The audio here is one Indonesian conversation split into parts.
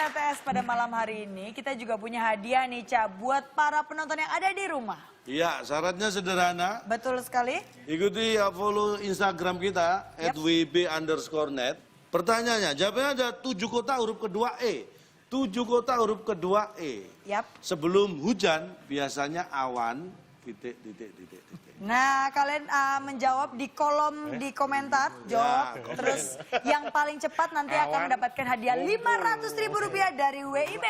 TTS pada malam hari ini kita juga punya hadiah nih Ca buat para penonton yang ada di rumah. Iya, syaratnya sederhana. Betul sekali. Ikuti follow Instagram kita @wb_net. Pertanyaannya, jawabnya ada 7 kota huruf kedua E. 7 kota huruf kedua E. Yap. Sebelum hujan biasanya awan titik. Nah, kalian menjawab di kolom di komentar, jawab. Ya, Terus yang paling cepat nanti akan mendapatkan hadiah Rp500.000 dari WIB.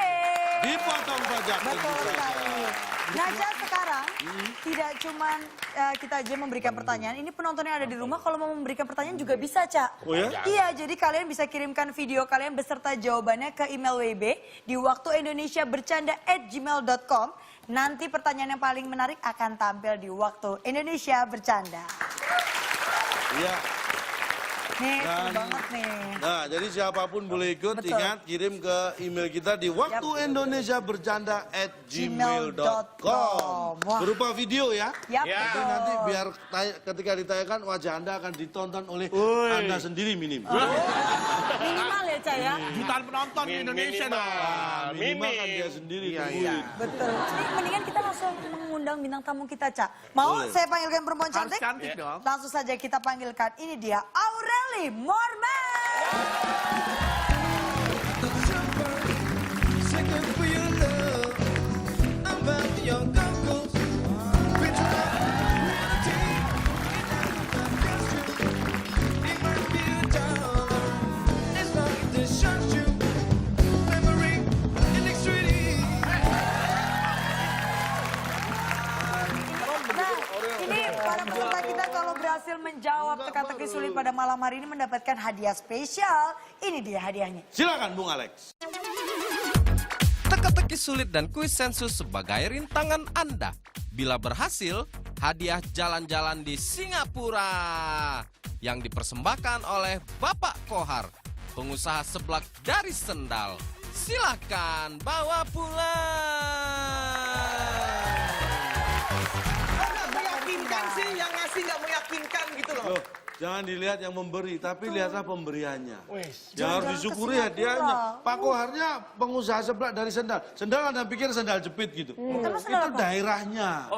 Dipotong pajak. Betul sekali. Nah, Ca, sekarang tidak cuma kita aja memberikan pertanyaan. Ini penonton yang ada di rumah kalau mau memberikan pertanyaan juga bisa, Ca. Oh ya? Iya, jadi kalian bisa kirimkan video kalian beserta jawabannya ke email WIB di waktuindonesiabercanda@gmail.com. Nanti pertanyaan yang paling menarik akan tampil di Waktu Indonesia Bercanda. Iya. Nih, seru banget nih. Nah, jadi siapapun boleh ikut. Betul. Ingat, kirim ke email kita di waktuindonesiabercanda@gmail.com. Wah. Berupa video ya. Yap, Jadi betul. nanti biar ketika ditayangkan wajah Anda akan ditonton oleh Anda sendiri minimal. Minimal ya, Ca ya. Jutaan penonton di Indonesia dong. Minimal kan dia sendiri tungguin. Betul. Ini mendingan kita langsung mengundang bintang tamu kita, Ca. Mau Boleh. saya panggilkan perempuan Harus cantik? cantik dong. Langsung saja kita panggilkan. Ini dia Aureli Morman. Ini para peserta kita kalau berhasil menjawab teka-teki sulit pada malam hari ini mendapatkan hadiah spesial. Ini dia hadiahnya. Silakan Bung Alex. Teka-teki sulit dan kuis sensus sebagai rintangan Anda. Bila berhasil, hadiah jalan-jalan di Singapura yang dipersembahkan oleh Bapak Kohar, pengusaha seblak dari Sendal. Silakan bawa pulang. Meyakinkan sih, yang ngasih nggak meyakinkan gitu loh. Loh, jangan dilihat yang memberi, tapi lihatlah pemberiannya. Wes. Yang harus Jangan disyukuri ke hadiahnya. Singapura. Pak Koharnya pengusaha seblak dari Sendal. Sendal Anda pikir sendal jepit gitu. Terus sendal Itu apa? daerahnya.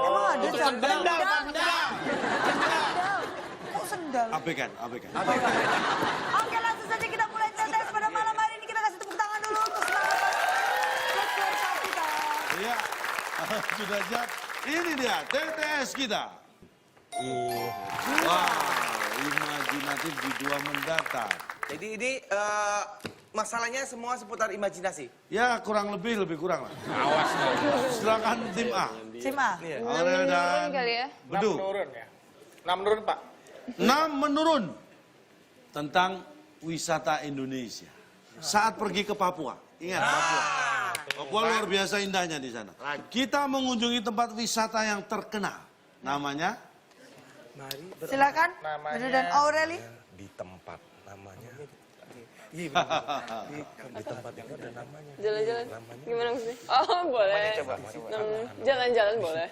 Emang ada Ca? Sendal. Kok sendal? Abaikan. Oke, langsung saja kita mulai TTS pada malam hari ini. Kita kasih tepuk tangan dulu untuk semangat peserta kita. Iya, sudah siap. Ini dia TTS kita. Wow, imajinatif di 2 mendatang. Jadi ini masalahnya semua seputar imajinasi. Ya kurang lebih kurang lah. Awas dong. Silakan tim A. Cima. Aurel dan kali ya. Bedu. Menurun ya. 6 menurun Pak. 6 menurun tentang wisata Indonesia. Saat pergi ke Papua, ingat Papua. Papua luar biasa indahnya di sana. Kita mengunjungi tempat wisata yang terkenal. Namanya Silakan. Bedu dan Aureli. Di tempat namanya. Jalan-jalan. Gimana maksudnya? Oh, boleh. Jalan-jalan boleh.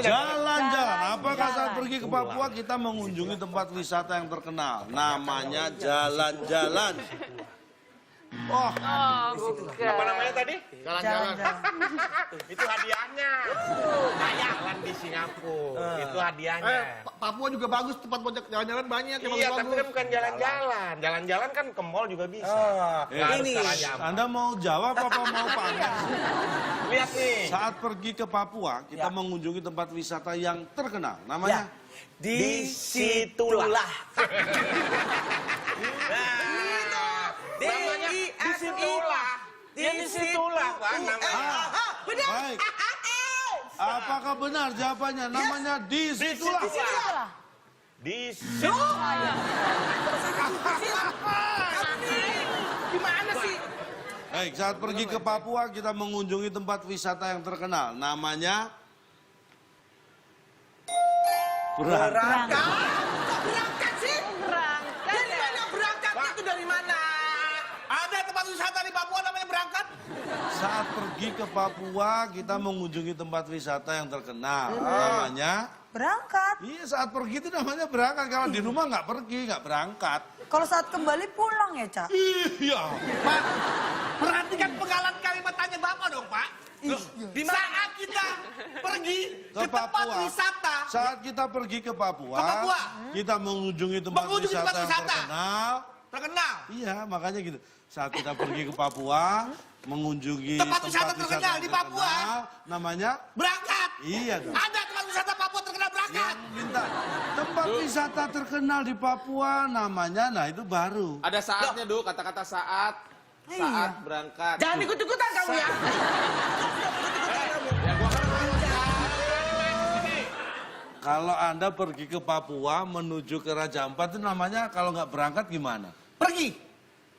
Jalan-jalan. Apakah saat pergi ke Papua kita mengunjungi tempat wisata yang terkenal? Namanya jalan-jalan. Oh, Oh, bukan. Apa namanya tadi? Jalan-jalan. Itu hadiahnya. Jalan di Singapura. Itu hadiahnya. Papua juga bagus, tempat buat jalan-jalan banyak yang Iya, tapi bagus. kan bukan jalan-jalan. Jalan-jalan kan ke mall juga bisa. Ini Anda mau jawab apa mau pamer? Lihat nih. Saat pergi ke Papua, kita mengunjungi tempat wisata yang terkenal. Namanya disitulah. Namanya disitulah. Ya disitulah kan namanya. baik. Apakah benar jawabannya? Namanya disitulah. Disitulah. Gimana sih? Baik, saat pergi ke Papua kita mengunjungi tempat wisata yang terkenal. Namanya Berangkat. Berangkat sih? Berangkat Dari ya? mana berangkat itu dari mana? Ada tempat wisata di Papua namanya berangkat. Saat pergi ke Papua kita mengunjungi tempat wisata yang terkenal. Namanya Berangkat. Iya, saat pergi itu namanya berangkat. Kalau di rumah nggak pergi, nggak berangkat. Kalau saat kembali pulang ya, Cak? Iya. Pak, Perhatikan penggalan kalimat tanya Bapak dong, Pak. Loh, saat kita pergi Ke ke tempat Papua. wisata, Saat kita pergi ke Papua, Ke Papua. kita mengunjungi tempat Mengunjungi wisata tempat yang wisata. terkenal. terkenal. Iya, makanya gitu. Saat kita pergi ke Papua, mengunjungi Tempat wisata terkenal yang di Papua. terkenal, namanya Berangkat. iya dong. Ada tempat wisata Papua terkenal berangkat. Yang minta tempat wisata terkenal di Papua namanya, nah itu baru. Ada saatnya, Du. Kata-kata saat. Saat berangkat. Jangan ikut-ikutan kamu ya. Kalau Anda pergi ke Papua menuju ke Raja Ampat itu namanya kalau nggak berangkat gimana? Pergi.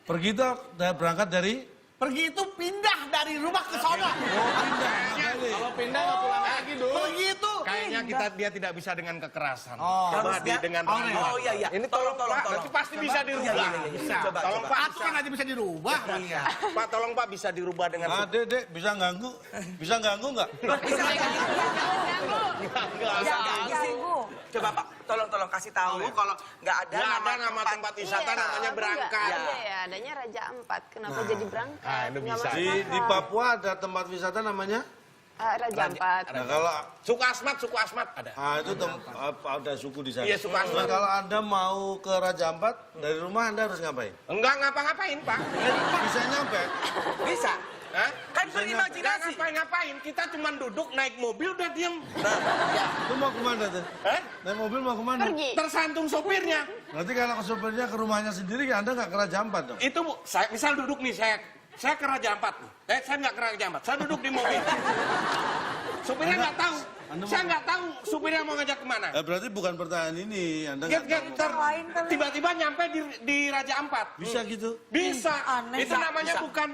Pergi itu berangkat dari Pergi itu pindah dari rumah ke sono. Kalau pindah nggak pulang lagi, Du. Pergi itu. Kayaknya dia tidak bisa dengan kekerasan. Oh, Coba dengan Oh iya iya. Ini tolong. Berarti pasti bisa dirubah. Bisa. Coba. Tolong Pak, Aturan aja bisa dirubah. Pak, tolong Pak bisa dirubah dengan Dek, bisa ganggu? Bisa ganggu nggak? Bisa Ganggu. Coba Pak, tolong kasih tahu kalau nggak ada nama tempat wisata namanya berangkat. Iya, ya, adanya Raja Ampat. Kenapa jadi berangkat? Ini Nggak bisa. masuk Di akal. Papua ada tempat wisata namanya? Raja Ampat. Nah kalau Suku Asmat ada. itu ada suku di sana. Iya, suku Asmat. Nah, kalau Anda mau ke Raja Ampat dari rumah Anda harus ngapain? Enggak ngapa-ngapain, Pak. Bisa nyampe? bisa. Hah? Kan Enggak berimajinasi. ngapain-ngapain, kita cuma duduk naik mobil udah diem. Lu mau kemana tuh? Hah? Naik mobil mau kemana? Pergi. Tersantung sopirnya. Nanti kalau ke sopirnya ke rumahnya sendiri, Anda nggak ke Raja Ampat dong? Itu saya misal duduk nih, saya ke Raja Ampat nih. Saya nggak ke Raja Ampat, saya duduk di mobil. Supirnya nggak tahu. Saya nggak tahu supirnya mau ngajak kemana. Berarti bukan pertanyaan ini. Anda nggak tahu. Ntar lain kali. tiba-tiba nyampe di Raja Ampat. Bisa gitu? Bisa. Aneh. Itu namanya bukan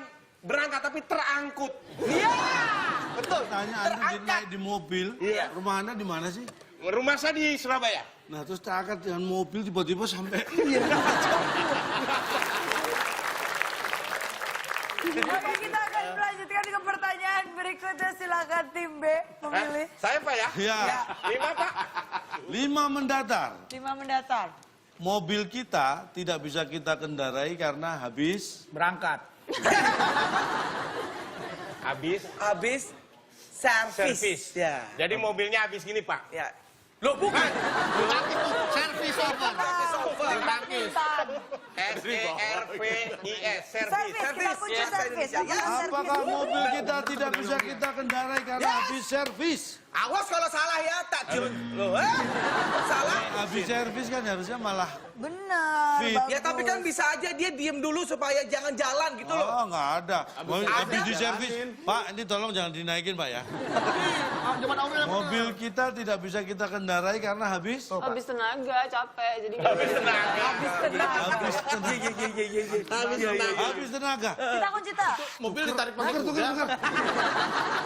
berangkat tapi terangkut. Betul. Tanya Anda naik di mobil, Iya. rumah Anda di mana sih? Rumah saya di Surabaya. Nah terus terangkat dengan mobil tiba-tiba sampai Oke, kita akan melanjutkan ke pertanyaan berikutnya. Silakan tim B memilih. Saya Pak ya? ya 5 Pak. 5 mendatar. 5 mendatar. Mobil kita tidak bisa kita kendarai karena habis Berangkat. Habis Servis. Ya. Jadi mobilnya habis gini Pak. Ya. Loh bukan. Servis over. Bintang. SERVIS. Servis, kita kunci servis. apakah mobil kita tidak bisa kita kendarai karena habis servis? Awas kalau salah ya, tak Jun. Loh, salah. Habis servis kan harusnya malah Benar. Fit. Ya tapi kan bisa aja dia diem dulu supaya jangan jalan gitu loh. nggak ada. Habis di servis. Pak, ini tolong jangan dinaikin Pak ya. Zaman Aurel. Mobil kita tidak bisa kita kendarai karena habis Habis tenaga, capek. Jadi nggak bisa. habis tenaga. Habis tenaga. Kita kunci tak? Mobil ditarik pakai Tuker.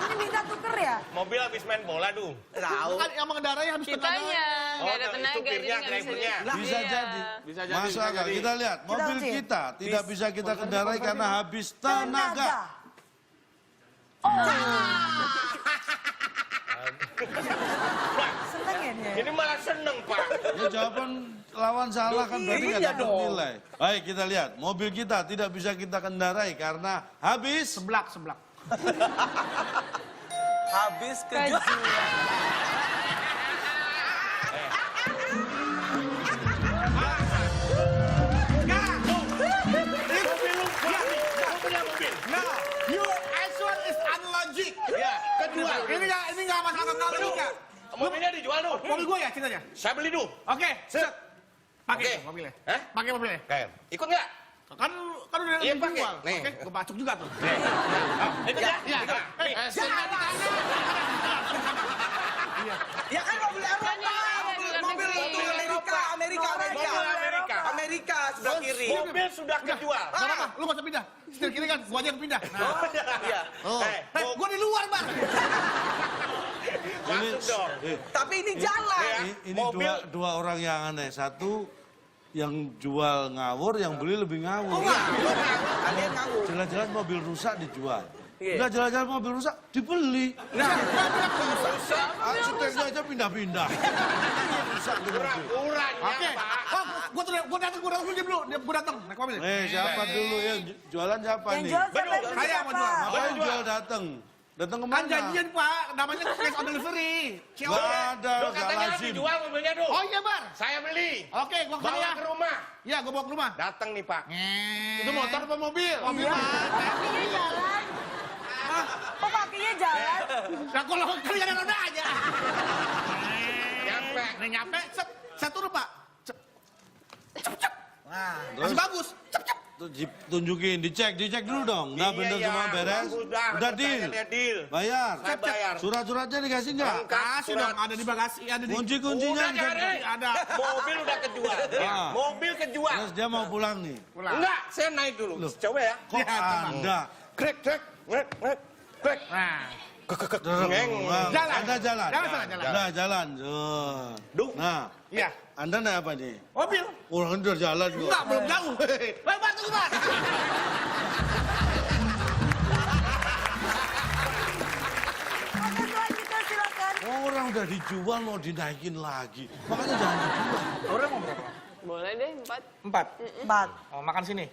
Ini minta tuker ya? Mobil habis main bola dong. Tahu. Kan yang mengendarai habis tenaga. Kitanya nggak ada tenaga, jadi supirnya, nggak bisa. drivernya. Bisa Iya. jadi. Bisa jadi. Masuk akal. Kita lihat mobil kunci. kita tidak bisa kita kendarai karena habis tenaga. Seneng ya dia? Ini malah seneng Pak. Ya jawaban lawan salah kan berarti nggak dapat nilai. Baik kita lihat mobil kita tidak bisa kita kendarai karena habis Seblak. Habis kejuan. Nah, your answer is unlogic. Ya, Kedua, ini nggak masuk akal logika. mobilnya dijual dong. Mobil gue ya ceritanya. Saya beli dong. Oke, set. Pakai Oke. tuh mobilnya. Hah? Pakai mobilnya. Ikut nggak? Kan udah Iya, dijual. pakai. Nih. Oke, gue bacok juga tuh. Ikut ya? Iya. Ya kan mobil Eropa. Mobil itu Amerika. Amerika sebelah kiri. Mobil sudah kejual. Gak apa-apa, lu gak usah pindah. Setir kiri kan, gua aja yang pindah. Nah. Iya. Oh. Gua di luar, Bang. Masuk dong. Tapi ini jalan. ini Mobil. dua orang yang aneh. Satu yang jual ngawur, yang beli lebih ngawur. Ada yang ngawur. Jelas-jelas mobil rusak dijual. Iya. Udah jelas-jelas mobil rusak dibeli. Setirnya aja pindah-pindah. Rusak di mobil. Kurangnya Oke. Pak. Oh, Gua datang dulu. Gua datang naik mobil. Siapa dulu ya? Jualan siapa Yang nih? jual siapa? Yang beli Saya mau siapa? jual. Apa yang jual datang? Datang Kan kemana? janjian Pak, namanya cash on delivery. Gak ada, Duh, gak katanya harus lazim. dijual mobilnya, Duh. Oh iya Bar. Saya beli. Oke, gua kesana Bawa ya. ke rumah. Iya, gua bawa ke rumah. Datang nih, Pak. Itu motor apa mobil? Mobil Pak. Kakinya jalan. Kok kakinya jalan? Nah kalau kalian ada roda aja. Nyampe. Nah nyampe, saya turun Pak. Cep. Nah, masih bagus. Cep. Tuh, tunjukin, dicek dulu dong. Nah, bener semua beres. Udah deal. Deal. Bayar. Saya bayar. Surat-suratnya dikasih nggak? Kasih dong, ada di bagasi, ada di... Kunci-kuncinya Udah cari. Ada. Mobil udah kejual. Ah. Mobil kejual. Terus dia mau pulang nih. Pulang. Enggak, saya naik dulu. Coba ya. Kok Anda? Krek. Nah, Ngeng. Jalan. Anda jalan. Jalan. Udah jalan. Duh. Nah, Iya. Anda naik apa nih? Mobil. Orang udah jalan kok. Enggak, belum jauh. Pak, tunggu Pak. Oke, selanjutnya silakan. Orang udah dijual mau dinaikin lagi. Makanya jangan dijual. Orang mau berapa? Boleh deh, 4. 4. 4. Oh, makan sini.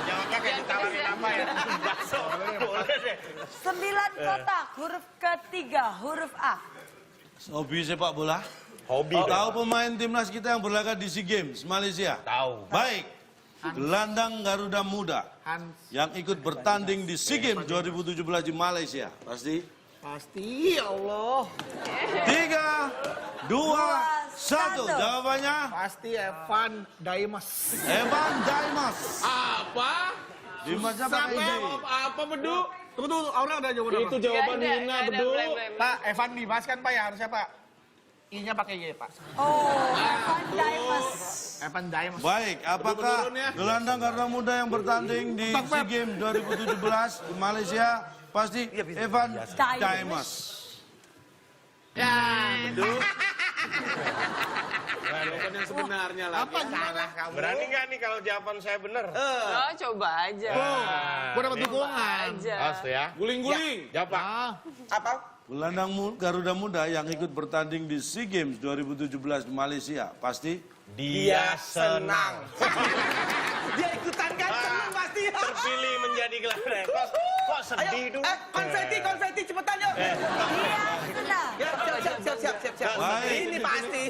Jawabnya kayak ditawarin apa ya? Bakso. Boleh deh. 9 kotak, huruf ketiga, huruf A. Hobi sepak bola? Hobi. Tahu pemain timnas kita yang berlaga di SEA Games Malaysia? Tahu. Baik. Gelandang Garuda Muda Hans. yang ikut bertanding di SEA Games 2017 di Malaysia. Pasti? Pasti, ya Allah. 3, 2, 1. Jawabannya Pasti Evan Daimas. Evan Daimas. Apa? Dimasnya pakai I. Apa bedu? Tunggu, orang ada jawaban apa? Itu jawaban Nina bedu. Pak, Evan Dimas kan Pak ya, harusnya Pak. I-nya pakai Y, Pak. Oh, Evan Daimas. Evan Daimas. Baik, apakah menurun ya? gelandang Garuda Muda yang bertanding di SEA Games 2017 di Malaysia pasti Evan Daimas. Ya, Jawaban yang sebenarnya lagi. apa gimana kamu? Berani nggak nih kalau jawaban saya bener? Oh, coba aja. Gua dapat dukungan. Aja. Pasti ya. Guling-guling. Jawab, Pak. Apa? Gelandang Garuda Muda yang ikut bertanding di SEA Games 2017 di Malaysia pasti Dia senang. Dia ikutan kan senang pasti. Terpilih menjadi gelandang. Kok sedih dulu? Konfeti, cepetan yuk. Dia senang. Ya, siap. Baik. Ini pasti.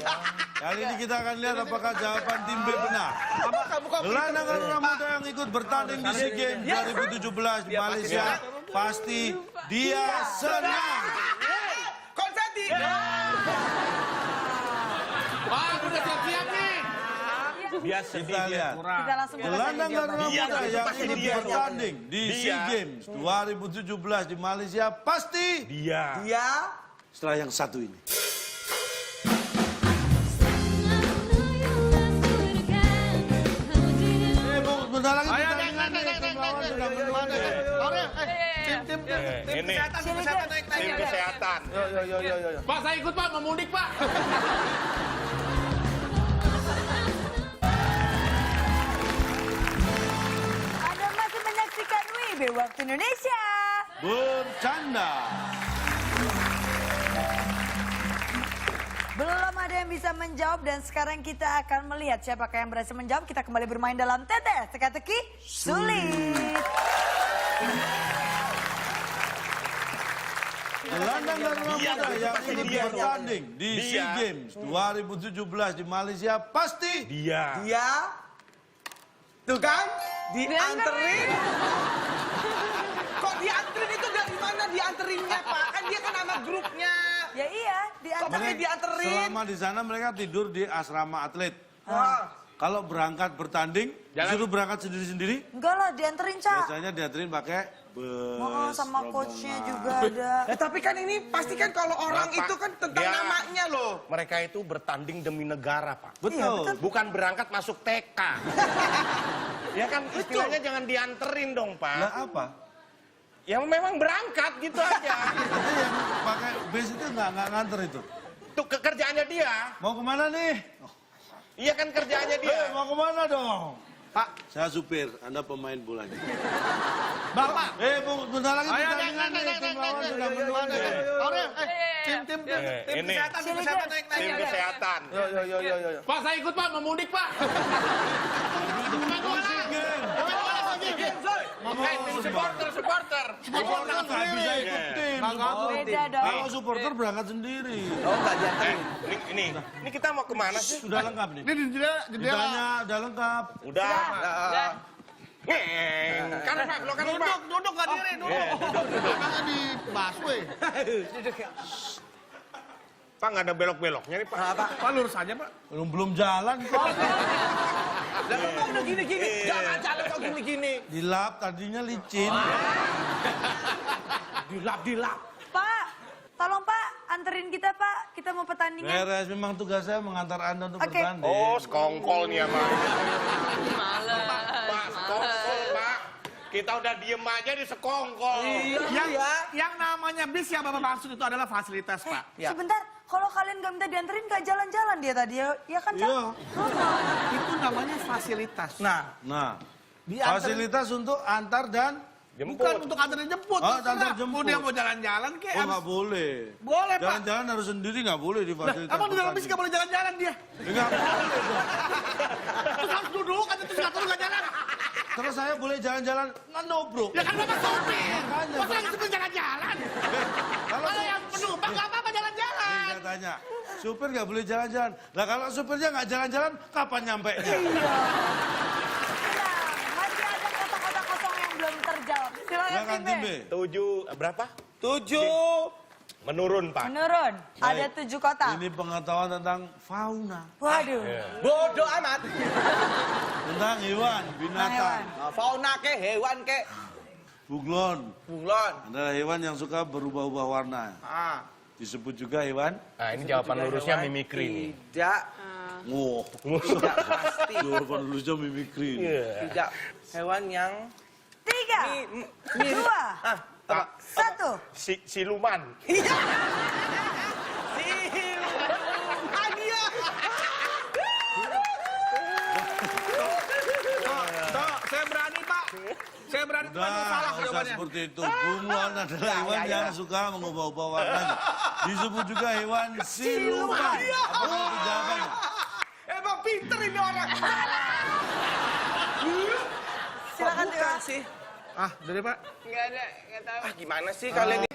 Kali ini kita akan lihat apakah jawaban tim B benar. Apa kamu kok? Gelandang Garuda Muda yang ikut bertanding di SEA Games 2017 di Malaysia pasti dia senang. Konfeti. Wah, udah siap-siap nih. Biasa Kita lihat. Kita langsung Gelandang Garuda Dia Muda yang pasti ikut dia. bertanding di Dia. SEA Games 2017 di Malaysia pasti Dia. setelah yang satu ini. Bentar lagi pertandingan nih, tim lawan sudah menunggu. Tim Ini. kesehatan naik. Tim kesehatan. Pak, saya ikut Pak, mau mudik Pak. Anda masih menyaksikan WIB Waktu Indonesia. Bercanda. Belum ada yang bisa menjawab dan sekarang kita akan melihat siapakah yang berhasil menjawab. Kita kembali bermain dalam TTS Teka-teki Sulit. Gelandang Garuda Muda yang ikut bertanding di SEA Games 2017 di Malaysia pasti Dia. Tuh kan, dianterin. Kok dianterin itu dari mana dianterinnya, Pak? Kan dia kan nama grupnya. Ya iya, diantar. Tapi dianterin. selama di sana mereka tidur di asrama atlet. Wah. Kalau berangkat bertanding, disuruh berangkat sendiri-sendiri, Enggak lah, dianterin, Cak. biasanya dianterin pakai bus. Oh, sama coachnya juga ada. Ya, tapi kan ini pasti kan kalau orang Bapak, itu kan tentang dia- namanya loh. Mereka itu bertanding demi negara, Pak. Betul. Bukan berangkat masuk TK. Ya kan istilahnya jangan dianterin dong, Pak. Lah apa? Ya memang berangkat gitu aja. Jadi yang pakai bus itu nggak nganter itu. Tuh kerjaannya dia. Mau kemana nih? Iya kan kerjaannya dia. Mau kemana dong? Pak. Saya supir, Anda pemain bolanya. Bapak. Bentar lagi pertandingan nih, tim lawan sudah menunggu. Tim Ini. kesehatan naik. Tim kesehatan. Yo. Pak, saya ikut Pak, mau mudik Pak. Supporter. Nggak bisa ikutin. Beda dong. Kalau supporter berangkat sendiri. Ini kita mau kemana sih? Sudah lengkap nih. Ini jendela. Jedanya udah lengkap. Udah. Kanan Pak, lo kanan Pak. Duduk nggak diri, duduk. Tangan di busway. Pak nggak ada belok-beloknya nih Pak. Pak lurus aja Pak. Belum jalan. Lah kok udah gini-gini? Jangan jalan kok gini-gini. Dilap tadinya licin. Dilap. Pak, tolong Pak, anterin kita Pak. Kita mau pertandingan. Beres, memang tugas saya mengantar Anda untuk Oke. bertanding. Oh, sekongkol nih ya Pak. Males. Pak, sekongkol Pak. Kita udah diem aja di sekongkol. Yang namanya bis yang Bapak maksud itu adalah fasilitas Pak. Sebentar, kalau kalian nggak minta dianterin nggak jalan-jalan dia tadi ya kan? Cak? Iya. Itu namanya fasilitas. Nah, fasilitas untuk antar dan Bukan untuk antar dan jemput. Oh, terserah. antar jemput. Mau dia mau jalan-jalan kek. oh nggak boleh. Boleh Pak. Jalan-jalan harus sendiri nggak boleh di fasilitas. Emang di dalam bis nggak boleh jalan-jalan dia? Nggak boleh dong. Terus harus duduk aja terus nggak turun nggak jalan. Terus saya boleh jalan-jalan nobro. Ya kan Bapak sopir. Makanya, Masa yang supir jalan-jalan? Kalau yang penumpang nggak apa-apa jalan-jalan. Saya tanya, supir nggak boleh jalan-jalan. Lah kalau supirnya nggak jalan-jalan, kapan nyampe nya? Masih ada kotak-kotak kosong yang belum terjawab. Silakan Silakan tim B. tim B. 7 berapa? 7. Menurun Pak. Menurun, ada 7 kotak. Ini pengetahuan tentang fauna, Waduh. Bodoh amat. tentang hewan, binatang. Fauna ke, hewan ke. Bunglon Bunglon. adalah hewan yang suka berubah-ubah warna. Disebut juga hewan. Nah, ini jawaban lurusnya mimikri nih. Tidak. Wow, Tidak pasti. jawaban lulusnya mimikri. Tidak. Hewan yang 3, mirip. 2, 1. Siluman. Iya. Hadiah. Saya berani Pak. Saya berani Pak. Itu salah Bisa jawabannya. seperti itu. Bunglon adalah hewan yang suka mengubah-ubah warnanya. Disebut juga hewan siluman. Apa itu jawabannya? Emang pinter ini orang. Silakan Bukan Tiwa. sih. Dari Pak. Nggak ada, nggak tahu. Gimana sih kalian ini?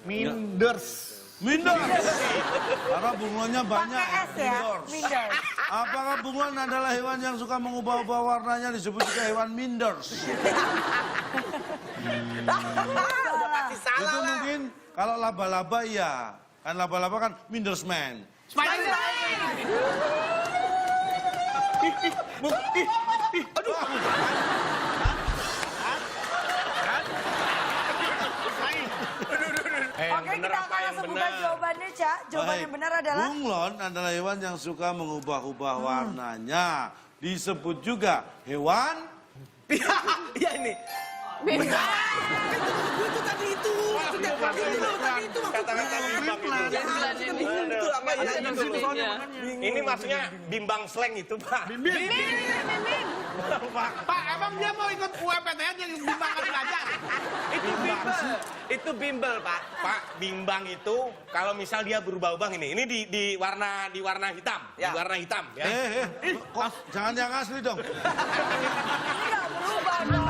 Minders. Minders. Karena bunglonnya banyak. Pakai S ya, Minders. Apakah bunglon adalah hewan yang suka mengubah-ubah warnanya? Disebut juga hewan minders. Udah pasti salah Itu lah. mungkin kalau laba-laba iya. Kan laba-laba kan mindersman. Oke, kita akan langsung buka jawabannya, Cak. Jawaban yang benar adalah Bunglon adalah hewan yang suka mengubah-ubah warnanya. Disebut juga hewan Iya ini. Bintang. Itu tadi itu. Maksudnya tadi itu. Kata-kata bimbang itu. Itu apa ya? Ini maksudnya bimbang slang itu Pak. Pak, emang dia mau ikut UMPTN yang bimbang belajar? Itu bimbel, Pak. Pak, bimbang itu kalau misal dia berubah-ubah ini di warna hitam, Ya. di warna hitam ya. kok jangan yang asli dong. nggak berubah dong.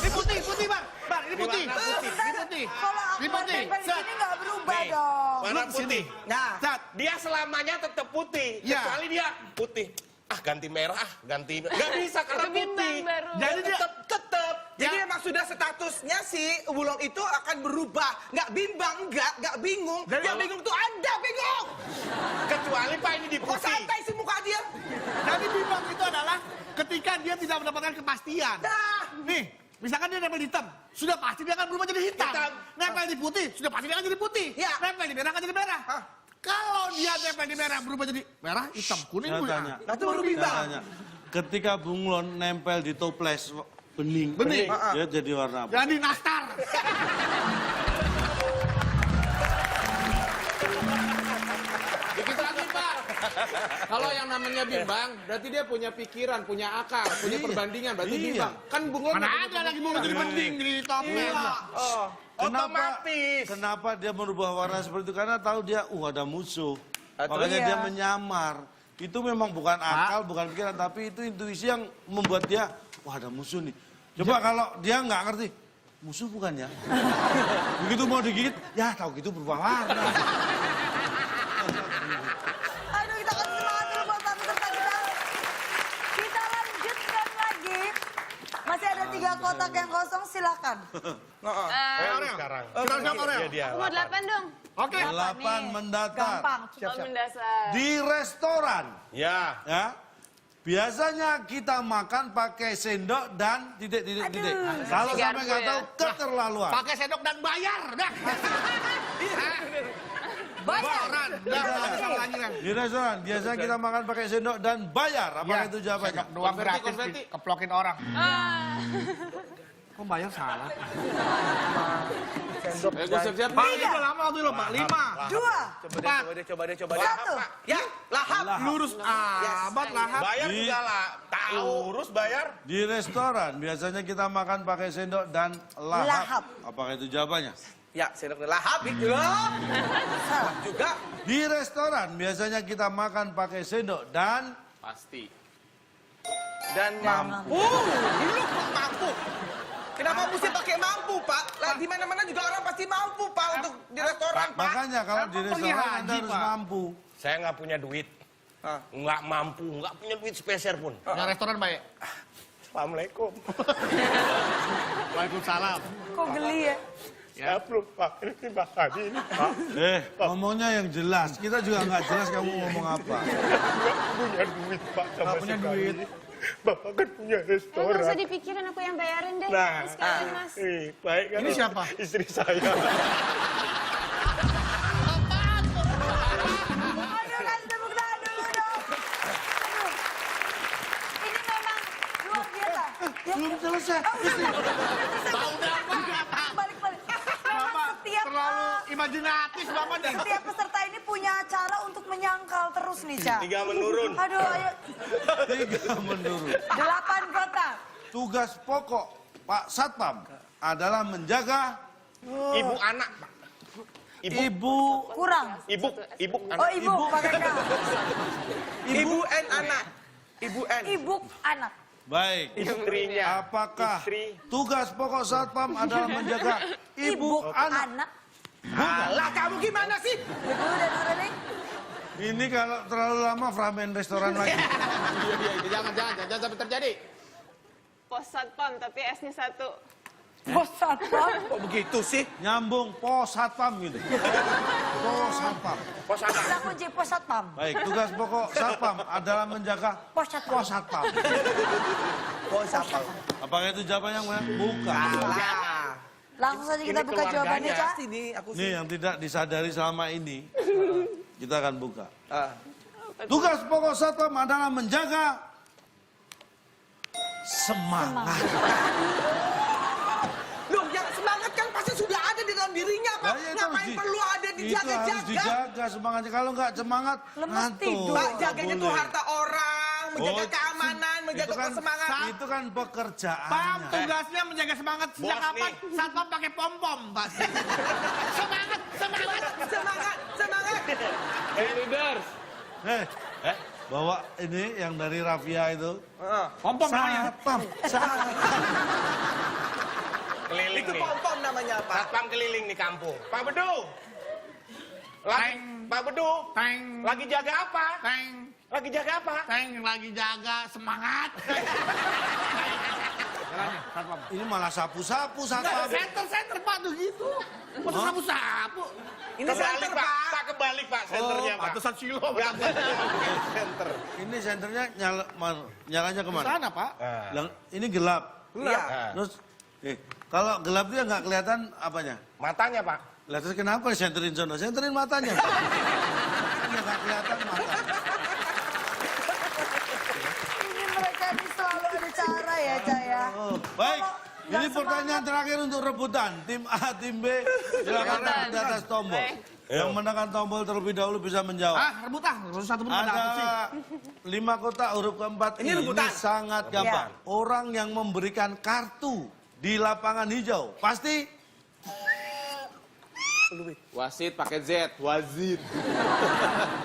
Ini putih Bang. Bang, ini putih. Warna putih. Ini putih. Kalau aku Ini putih. nempel di sini nggak berubah Nih, dong. warna Lu kesini. putih. Nah, Cat. Dia selamanya tetap putih, Ya. kecuali dia putih. Ganti merah, ganti. Nggak bisa karena Itu bintang putih. baru. Jadi dia tetap. Jadi emang sudah statusnya si Wulong itu akan berubah. Nggak bimbang, nggak bingung. Jadi Yang bingung tuh Anda bingung. Kecuali Pak ini di Kok putih. santai sih muka dia? jadi bimbang itu adalah ketika dia tidak mendapatkan kepastian. Nah, Nih, misalkan dia nempel di hitam, sudah pasti dia akan berubah jadi hitam. Hitam. Nempel di putih, sudah pasti dia akan jadi putih. Ya. Nempel di merah akan jadi merah. Hah? Kalau dia nempel di merah berubah jadi merah, hitam, kuning, Saya kuning. tanya. nah itu baru bimbang. Tanya. Ketika bunglon nempel di toples bening, Bening. dia jadi warna apa? Jadi nastar. Dikit lagi Pak. Kalau yang namanya bimbang, berarti dia punya pikiran, punya akal, punya Iya. perbandingan, berarti Iya. bimbang. Kan bunglon Mana ada lagi mau jadi bening, jadi toples. Oh, Otomatis. Kenapa dia merubah warna seperti itu? Karena tahu dia, ada musuh. Makanya dia menyamar. Itu memang bukan akal, bukan pikiran, tapi itu intuisi yang membuat dia, ada musuh nih. Coba kalau dia nggak ngerti, musuh bukan ya? Begitu mau digigit, ya tahu gitu berubah warna. Aduh, kita kasih semangat dulu buat satu peserta kita. Kita lanjutkan lagi. Masih ada 3 kotak yang kosong, silakan. Sekarang. Aku mau 8 dong. Oke. 8 mendatar. Gampang. Soal mendasar. Di restoran, Ya. ya. Biasanya kita makan pakai sendok dan titik. Kalau sampai nggak tahu, keterlaluan. Pakai sendok dan bayar. Dah. Bayar. Di restoran, biasanya kita makan pakai sendok dan bayar. Apakah itu jawabannya? Doang gratis keplokin orang. Kok bayar salah? Sendok Gue siap-siap. Pak, ini udah lama waktu lo, Pak. 5. 2, Coba deh. 1. Ya, lahap. Lurus amat lahap. Bayar juga lah. Tahu. Urus bayar. Di restoran, biasanya kita makan pakai sendok dan lahap. Lahap. Apakah itu jawabannya? Ya, sendok dan lahap itu. Salah. Juga. Di restoran, biasanya kita makan pakai sendok dan Pasti. Dan mampu. Dulu kok mampu. Kenapa mesti pakai mampu, Pak? Lah di mana-mana juga orang pasti mampu, Pak, untuk di restoran, Pak. makanya kalau di Emang pergi restoran Anda haji, harus Pak? mampu. Saya nggak punya duit. Hah? Nggak mampu. Nggak punya duit sepeser pun. Yang restoran baik. Assalamualaikum. Waalaikumsalam. Kok geli ya? Saya belum pakai terima kasih ini, Pak. Ngomongnya yang jelas. Kita juga nggak jelas kamu ngomong apa. Nggak punya duit, Pak. Nggak punya duit. Bapak kan punya Nggak restoran. usah dipikirin, aku yang bayarin deh. Nah, Sekalian, Mas. Baik kan? Ini siapa? Istri saya. Aduh, kasih tepuk tangan dulu dong. Aduh. Ini memang luar biasa. Ya, Belum selesai. balik. Memang setiap Imajinatif Bapak deh. setiap peserta ini punya cara untuk menyangkal terus nih, Ca. 3 menurun. Aduh, ayo. 3 menurun. 8 kotak. Tugas pokok Pak Satpam adalah menjaga Ibu anak, Pak. ibu Kurang. Ibu anak. Oh, ibu, pakai K. Ibu and anak. Ibu and. Ibu anak. baik. Istrinya. Apakah Istri. tugas pokok Satpam adalah menjaga ibu anak? Lah kamu gimana sih? Ibu dan Aureli. Ini kalau terlalu lama ramen restoran lagi. Jangan sampai terjadi. Pos satpam, tapi S-nya 1. Bos Satpam. Kok begitu sih? Nyambung pos Satpam gitu. Pos Satpam. Kita kunci Pos Satpam. Baik, tugas pokok Satpam adalah menjaga Pos Satpam. pos Satpam. Oh, siapa? Apakah itu jawabannya? Bukan. Lah. Langsung saja kita buka jawabannya, Ca. Sini aku Ini sih. yang tidak disadari selama ini. Kita akan buka. Ah. Tugas pokok Satpam adalah menjaga semangat. Loh, yang semangat kan pasti sudah ada di dalam dirinya, Pak. Nah, ya, itu Ngapain harus perlu ada Itu harus dijaga-jaga? dijaga semangatnya. Kalau nggak semangat, Lemes ngantuk. tidur. Pak, Nggak jaganya tuh boleh. harta orang, menjaga Oh, keamanan, menjaga itu kan, kesemangan. Itu kan pekerjaan. Pam tugasnya menjaga semangat sejak Bos kapan? nih. Satpam pakai pom-pom, Pak. Semangat. Semangat. Leaders. Bawa ini yang dari Rafia itu. Pom-pom namanya. Satpam. Keliling Itu nih. pom-pom namanya, Pak. Satpam keliling di kampung. Pak Bedu. Pak Bedu. Teng. Lagi jaga apa? Teng. Lagi jaga apa? Teng lagi jaga semangat. Jalannya, Satpam. Ini malah sapu-sapu Satpam. Center Pak tuh gitu. Masa sapu-sapu. Ini Kebalik, center, Pak. Pak. Pak kebalik, Pak. Senternya, Pak. Ratusan kilo. Nggak, Center. Ini senternya nyalanya kemana? Sana, Pak. Ini gelap. Iya. Terus, kalau gelap dia nggak kelihatan apanya? Matanya, Pak. Lah terus kenapa senterin sono? Senterin matanya. Kan nggak kelihatan mata. Ini mereka ini selalu ada cara ya, Ca ya. Oh, baik. Kalau Ini nggak pertanyaan terakhir untuk rebutan. Tim A, tim B, silakan rebut di atas tombol. Yang menekan tombol terlebih dahulu bisa menjawab. Rebutan. Satu menit Ada apa sih? 5 kotak huruf keempat Ini ini rebutan. sangat gampang. Orang yang memberikan kartu di lapangan hijau pasti Wasit pakai Z. Wazir.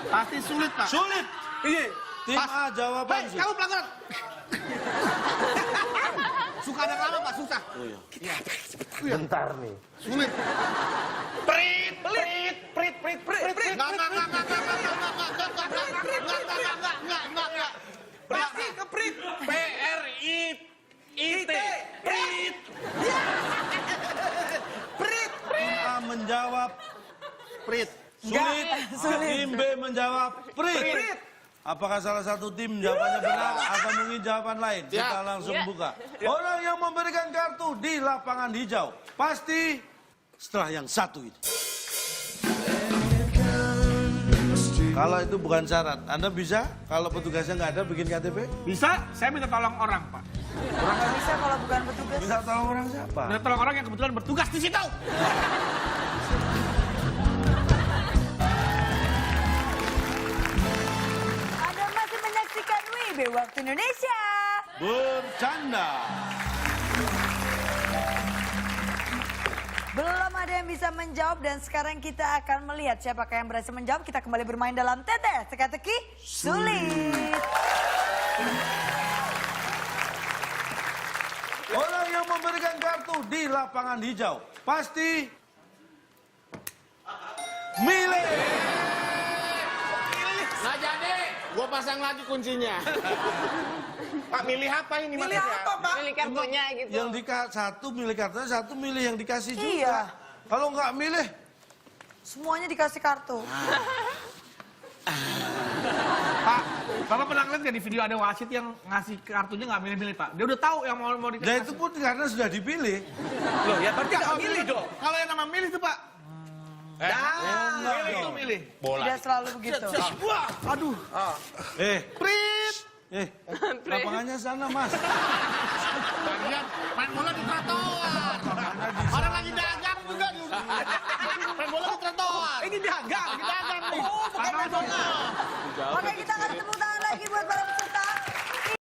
Pasti sulit, Pak. Sulit. Iya. Tim A jawaban Hei, sih. kamu pelanggaran. Suka ada lama, Pak, susah. Oh, iya. Bentar nih. Sulit. Prit, prit, prit, prit, prit, prit. Enggak. Pasti keprit. P-R-I-T. Prit. Prit. Tim A menjawab Prit. sulit. sulit. Tim B menjawab prit. Apakah salah satu tim jawabannya benar atau mungkin jawaban lain? Kita langsung buka. Orang yang memberikan kartu di lapangan hijau pasti setelah yang satu ini. Kalau itu bukan syarat, Anda bisa kalau petugasnya nggak ada bikin KTP? Bisa, saya minta tolong orang, Pak. Nggak bisa kalau bukan petugas. Bisa tolong orang siapa? Minta tolong orang yang kebetulan bertugas di situ. Anda masih menyaksikan WIB Waktu Indonesia. Bercanda. Belum ada yang bisa menjawab dan sekarang kita akan melihat siapakah yang berhasil menjawab. Kita kembali bermain dalam TT Teka-teki Sulit. Orang yang memberikan kartu di lapangan hijau pasti milih. Nah jadi, gue pasang lagi kuncinya. Pak, milih apa ini Milih maksudnya? apa, Pak? Pilih kartunya gitu. Yang satu milih kartunya, satu milih yang dikasih juga. Iya. Kalau nggak milih, Semuanya dikasih kartu. Pak, Bapak pernah ngeliat nggak di video ada wasit yang ngasih kartunya nggak milih-milih, Pak? Dia udah tahu yang mau nah dikasih. itu pun karena sudah dipilih. Loh, ya berarti nggak milih dong. Kalau yang nama milih tuh, Pak. Enggak Milih itu dong. milih. Tidak selalu begitu. Wah, aduh. Prit. Lapangannya sana, Mas. Bagian main bola di trotoar. Orang lagi dagang juga di main bola di trotoar. Ini dagang nih. Oh, bukan main bola. Oke, kita akan tepuk tangan lagi buat para peserta.